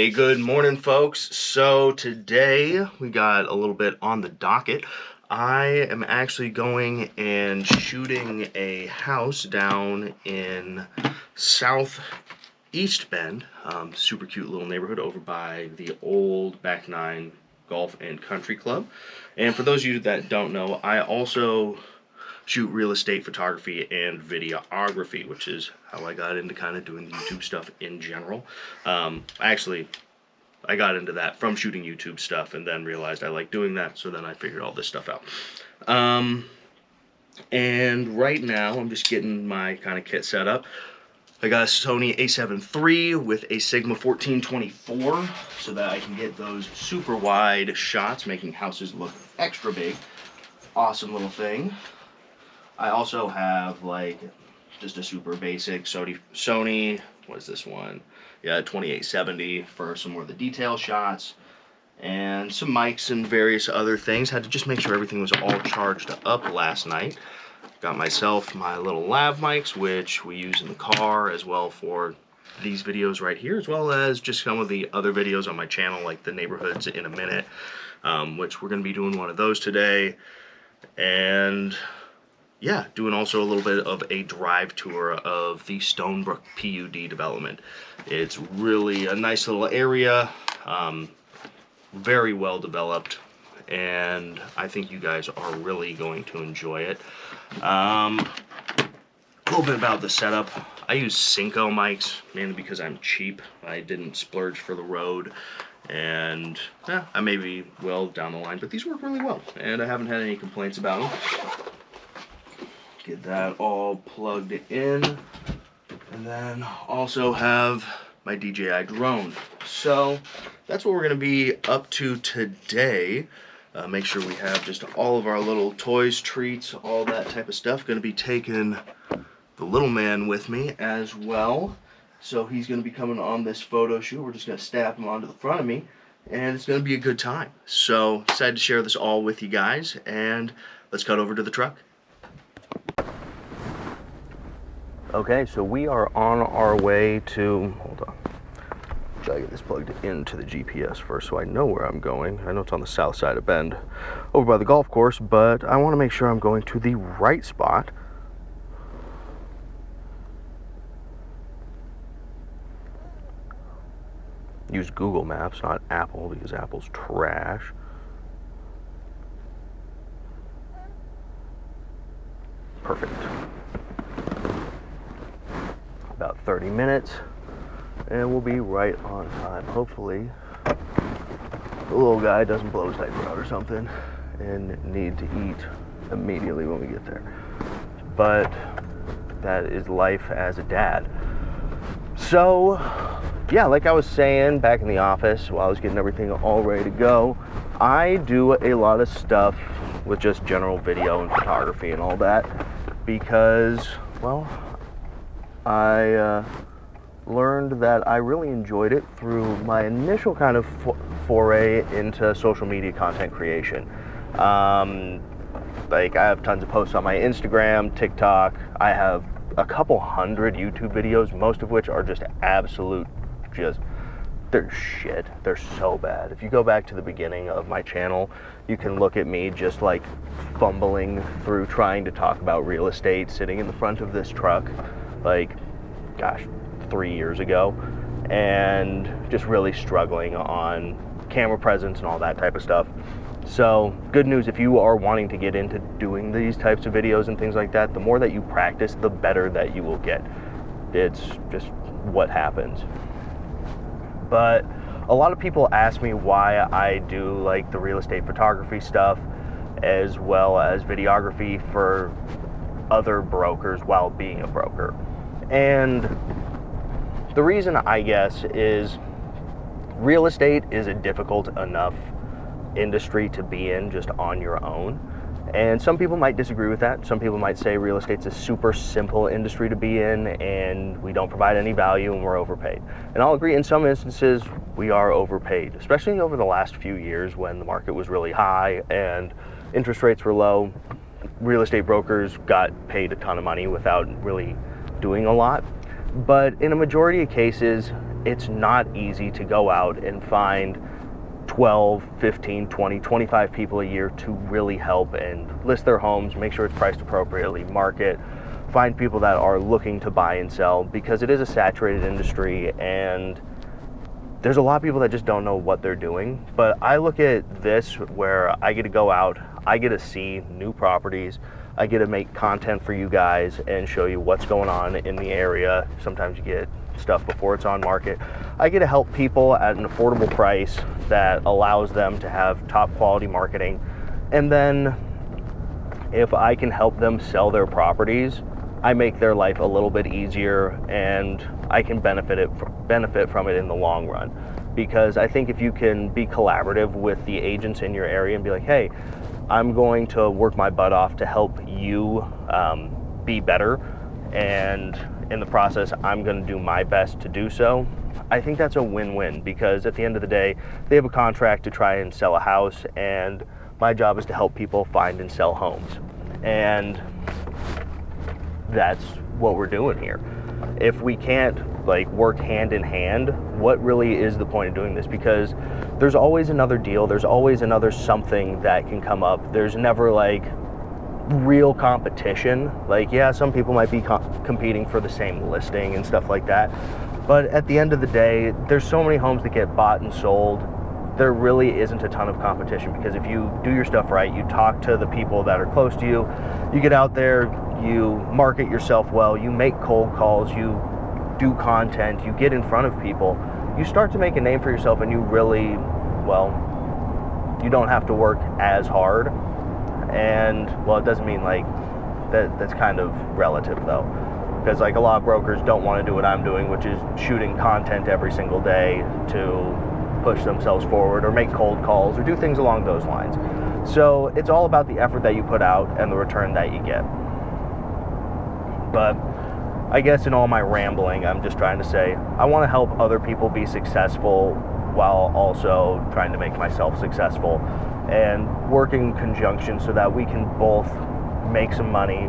Hey, good morning, folks. So today we got a little bit on the docket. I am actually going and shooting a house down in Southeast Bend. Super cute little neighborhood over by the old Back Nine Golf and Country Club. And for those of you that don't know, I also shoot real estate photography and videography, which is how I got into kind of doing the YouTube stuff in general. Actually, I got into that from shooting YouTube stuff and then realized I like doing that, so then I figured all this stuff out. And right now I'm just getting my kind of kit set up. I got a Sony a7 III with a Sigma 1424 so that I can get those super wide shots, making houses look extra big. Awesome little thing. I also have like just a super basic Sony, what is this one? Yeah, 2870 for some more of the detail shots, and some mics and various other things. Had to just make sure everything was all charged up last night. Got myself my little lav mics, which we use in the car as well for these videos right here, as well as just some of the other videos on my channel, like the neighborhoods in a minute, which we're going to be doing one of those today. And yeah, doing also a little bit of a drive tour of the Stonebrook PUD development. It's really a nice little area, very well developed, and I think you guys are really going to enjoy it. A little bit about the setup. I use Cinco mics, mainly because I'm cheap. I didn't splurge for the road, and I maybe will down the line, but these work really well, and I haven't had any complaints about them. Get that all plugged in, and then also have my DJI drone. So that's what we're going to be up to today. Make sure we have just all of our little toys, treats, all that type of stuff. Going to be taking the little man with me as well. So he's going to be coming on this photo shoot. We're just going to snap him onto the front of me, and it's going to be a good time. So excited to share this all with you guys, and let's cut over to the truck. Okay, so we are on our way to, hold on, try to get this plugged into the GPS first so I know where I'm going. I know it's on the south side of Bend, over by the golf course, but I want to make sure I'm going to the right spot. Use Google Maps, not Apple, because Apple's trash. Perfect. About 30 minutes, and we'll be right on time. Hopefully the little guy doesn't blow his diaper out or something and need to eat immediately when we get there. But that is life as a dad. So yeah, like I was saying back in the office while I was getting everything all ready to go, I do a lot of stuff with just general video and photography and all that because, well, I learned that I really enjoyed it through my initial kind of foray into social media content creation. Like, I have tons of posts on my Instagram, TikTok. I have a couple hundred YouTube videos, most of which are just absolute, they're shit. They're so bad. If you go back to the beginning of my channel, you can look at me just like fumbling through trying to talk about real estate, sitting in the front of this truck, like, gosh, 3 years ago, and just really struggling on camera presence and all that type of stuff. So good news, if you are wanting to get into doing these types of videos and things like that, the more that you practice, the better that you will get. It's just what happens. But a lot of people ask me why I do like the real estate photography stuff as well as videography for other brokers while being a broker. And the reason, I guess, is real estate is a difficult enough industry to be in just on your own. And some people might disagree with that. Some people might say real estate's a super simple industry to be in and we don't provide any value and we're overpaid. And I'll agree, in some instances we are overpaid, especially over the last few years when the market was really high and interest rates were low. Real estate brokers got paid a ton of money without really doing a lot. But in a majority of cases, it's not easy to go out and find 12, 15, 20, 25 people a year to really help and list their homes, make sure it's priced appropriately, market, find people that are looking to buy and sell, because it is a saturated industry and there's a lot of people that just don't know what they're doing. But I look at this where I get to go out, I get to see new properties, I get to make content for you guys and show you what's going on in the area. Sometimes you get stuff before it's on market. I get to help people at an affordable price that allows them to have top quality marketing. And then if I can help them sell their properties, I make their life a little bit easier and I can benefit from it in the long run. Because I think if you can be collaborative with the agents in your area and be like, hey, I'm going to work my butt off to help you be better, and in the process I'm going to do my best to do so, I think that's a win-win, because at the end of the day they have a contract to try and sell a house and my job is to help people find and sell homes. And that's what we're doing here. If we can't work hand in hand, what really is the point of doing this? Because there's always another deal, there's always another something that can come up. There's never real competition. Yeah, some people might be competing for the same listing and stuff like that, but at the end of the day, there's so many homes that get bought and sold. There really isn't a ton of competition, because if you do your stuff right, you talk to the people that are close to you, you get out there, you market yourself well, you make cold calls, you do content, you get in front of people, you start to make a name for yourself, and you really, you don't have to work as hard. And it doesn't mean that's kind of relative though, because a lot of brokers don't want to do what I'm doing, which is shooting content every single day to push themselves forward or make cold calls or do things along those lines. So it's all about the effort that you put out and the return that you get. But I guess in all my rambling, I'm just trying to say I want to help other people be successful while also trying to make myself successful, and work in conjunction so that we can both make some money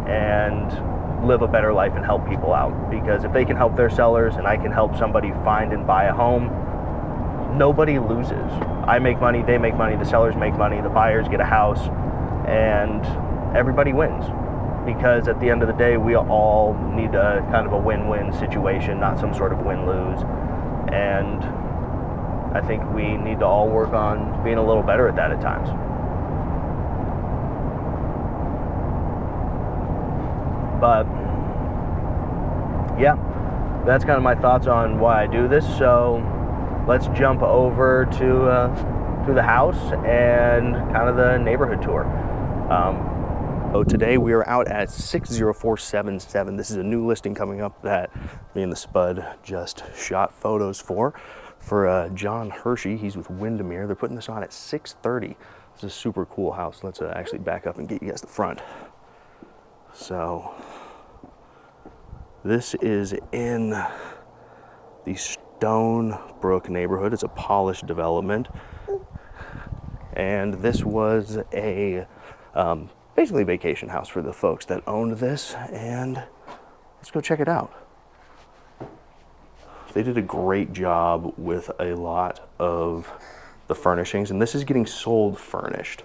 and live a better life and help people out. Because if they can help their sellers and I can help somebody find and buy a home, nobody loses. I make money, they make money, the sellers make money, the buyers get a house, and everybody wins. Because at the end of the day, we all need a kind of a win-win situation, not some sort of win-lose. And I think we need to all work on being a little better at that at times. But yeah, that's kind of my thoughts on why I do this. So let's jump over to the house and kind of the neighborhood tour. So today we are out at 60477. This is a new listing coming up that me and the Spud just shot photos for Jon Hershey. He's with Windermere. They're putting this on at 630. This is a super cool house. Let's actually back up and get you guys the front. So this is in the Stonebrook neighborhood. It's a polished development. And this was a basically a vacation house for the folks that owned this. And let's go check it out. They did a great job with a lot of the furnishings, and this is getting sold furnished.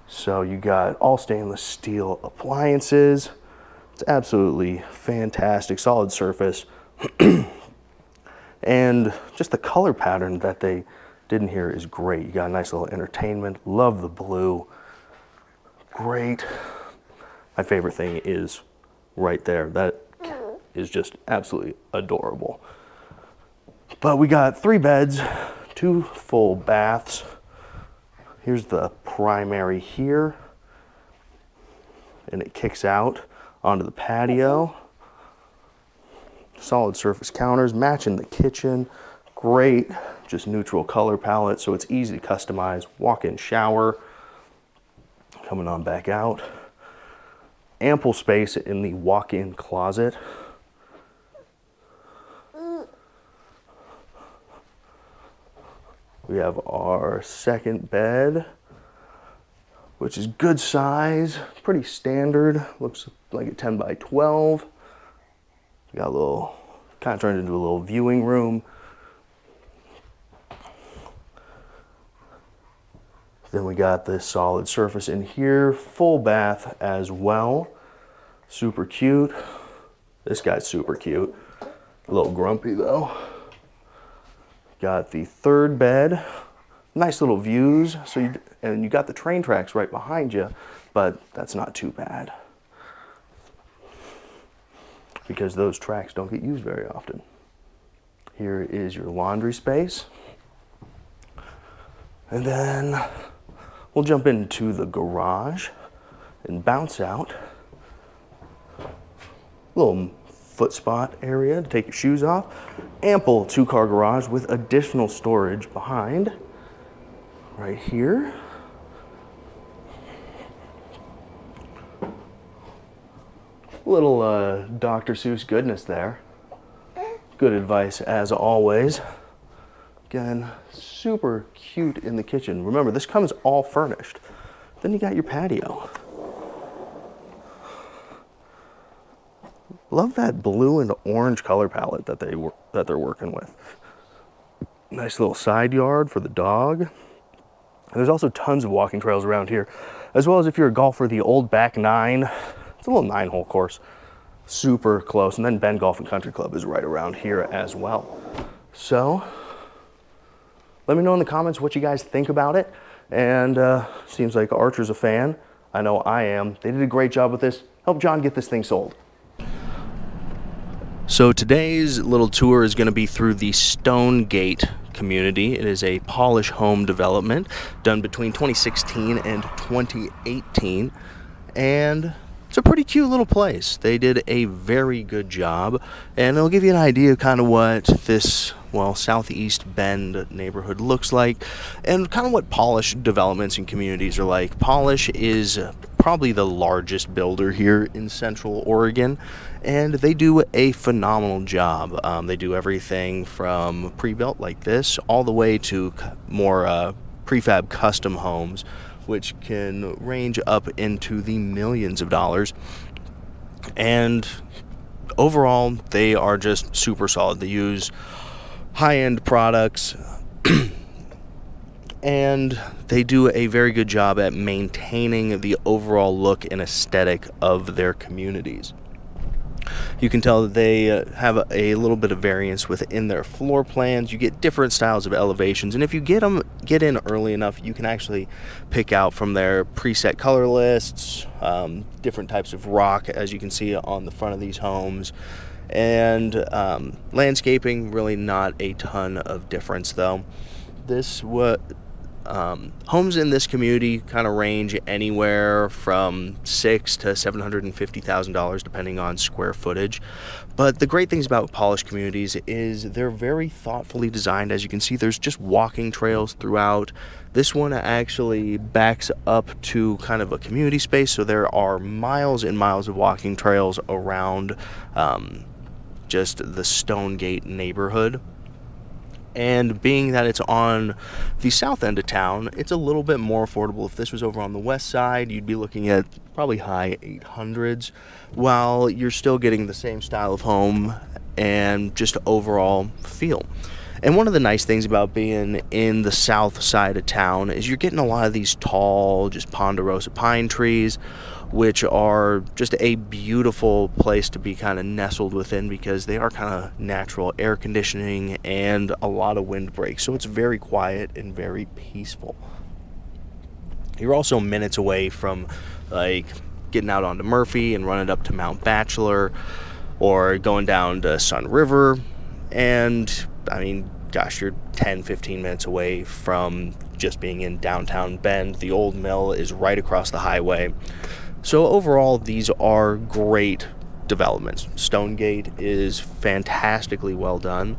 So you got all stainless steel appliances. It's absolutely fantastic, solid surface. And just the color pattern that they did in here is great. You got a nice little entertainment. Love the blue. Great. My favorite thing is right there. That is just absolutely adorable. But we got 3 beds, 2 full baths. Here's the primary here. And it kicks out onto the patio. Solid surface counters, matching the kitchen. Great, just neutral color palette, so it's easy to customize. Walk-in shower. Coming on back out. Ample space in the walk-in closet. We have our second bed, which is good size, pretty standard. Looks like a 10 by 12. We got a little kind of turned into a little viewing room. Then we got this solid surface in here, full bath as well. Super cute. This guy's super cute. A little grumpy though. Got the third bed. Nice little views. And you got the train tracks right behind you, but that's not too bad, because those tracks don't get used very often. Here is your laundry space. And then we'll jump into the garage and bounce out. Little foot spot area to take your shoes off. Ample 2-car garage with additional storage behind. Right here. Little Dr. Seuss goodness there. Good advice as always. Again, super cute in the kitchen. Remember, this comes all furnished. Then you got your patio. Love that blue and orange color palette that they're working with. Nice little side yard for the dog. And there's also tons of walking trails around here, as well as if you're a golfer, the old back 9. It's a little 9-hole course, super close. And then Bend Golf and Country Club is right around here as well. So let me know in the comments what you guys think about it. And seems like Archer's a fan. I know I am. They did a great job with this. Help Jon get this thing sold. So today's little tour is going to be through the Stonegate community. It is a Polish home development done between 2016 and 2018. And it's a pretty cute little place. They did a very good job, and it'll give you an idea of kind of what this, well, Southeast Bend neighborhood looks like, and kind of what Polish developments and communities are like. Polish is probably the largest builder here in Central Oregon, and they do a phenomenal job. They do everything from pre-built like this all the way to more prefab custom homes, which can range up into the millions of dollars. And overall, they are just super solid. They use high-end products, and they do a very good job at maintaining the overall look and aesthetic of their communities. You can tell that they have a little bit of variance within their floor plans. You get different styles of elevations, and if you get in early enough, you can actually pick out from their preset color lists, different types of rock, as you can see on the front of these homes, and landscaping. Really not a ton of difference though. Homes in this community kind of range anywhere from $600,000 to $750,000 depending on square footage. But the great things about Polish communities is they're very thoughtfully designed. As you can see, there's just walking trails throughout. This one actually backs up to kind of a community space, so there are miles and miles of walking trails around just the Stonegate neighborhood. And being that it's on the south end of town, it's a little bit more affordable. If this was over on the west side, you'd be looking at probably high 800s, while you're still getting the same style of home and just overall feel. And one of the nice things about being in the south side of town is you're getting a lot of these tall, just ponderosa pine trees, which are just a beautiful place to be kind of nestled within, because they are kind of natural air conditioning and a lot of wind breaks. So it's very quiet and very peaceful. You're also minutes away from like getting out onto Murphy and running up to Mount Bachelor, or going down to Sun River. And I mean, gosh, you're 10-15 minutes away from just being in downtown Bend. The old mill is right across the highway. So overall, these are great developments. Stonegate is fantastically well done,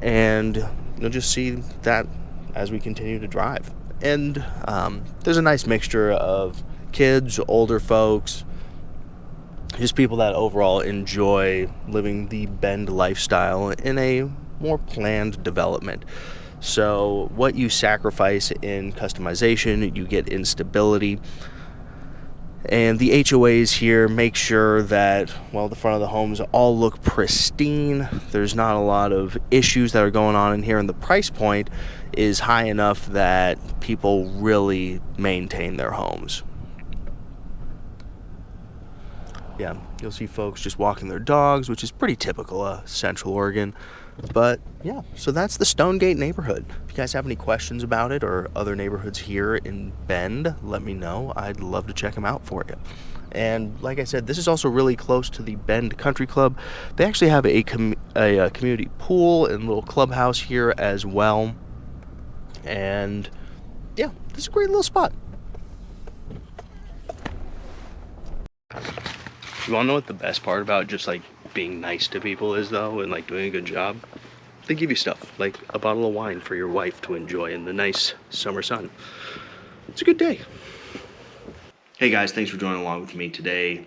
and you'll just see that as we continue to drive. And there's a nice mixture of kids, older folks, just people that overall enjoy living the Bend lifestyle in a more planned development. So what you sacrifice in customization, you get in stability. And the HOAs here make sure that, well, the front of the homes all look pristine. There's not a lot of issues that are going on in here, and the price point is high enough that people really maintain their homes. Yeah, you'll see folks just walking their dogs, which is pretty typical of Central Oregon. But yeah, so that's the Stonegate neighborhood. If you guys have any questions about it or other neighborhoods here in Bend, let me know. I'd love to check them out for you. And like I said, this is also really close to the Bend Country Club. They actually have a community pool and little clubhouse here as well. And yeah, this is a great little spot. You wanna know what the best part about just like being nice to people is though, and like doing a good job? They give you stuff like a bottle of wine for your wife to enjoy in the nice summer sun. It's a good day. Hey guys, thanks for joining along with me today.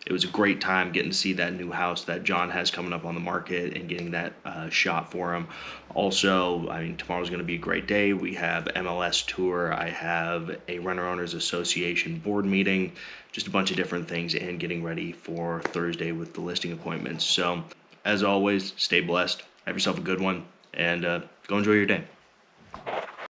It was a great time getting to see that new house that Jon has coming up on the market and getting that shot for him. Also, I mean, tomorrow's going to be a great day. We have MLS tour. I have a Renter Owners Association board meeting, just a bunch of different things, and getting ready for Thursday with the listing appointments. So, as always, stay blessed. Have yourself a good one, and go enjoy your day.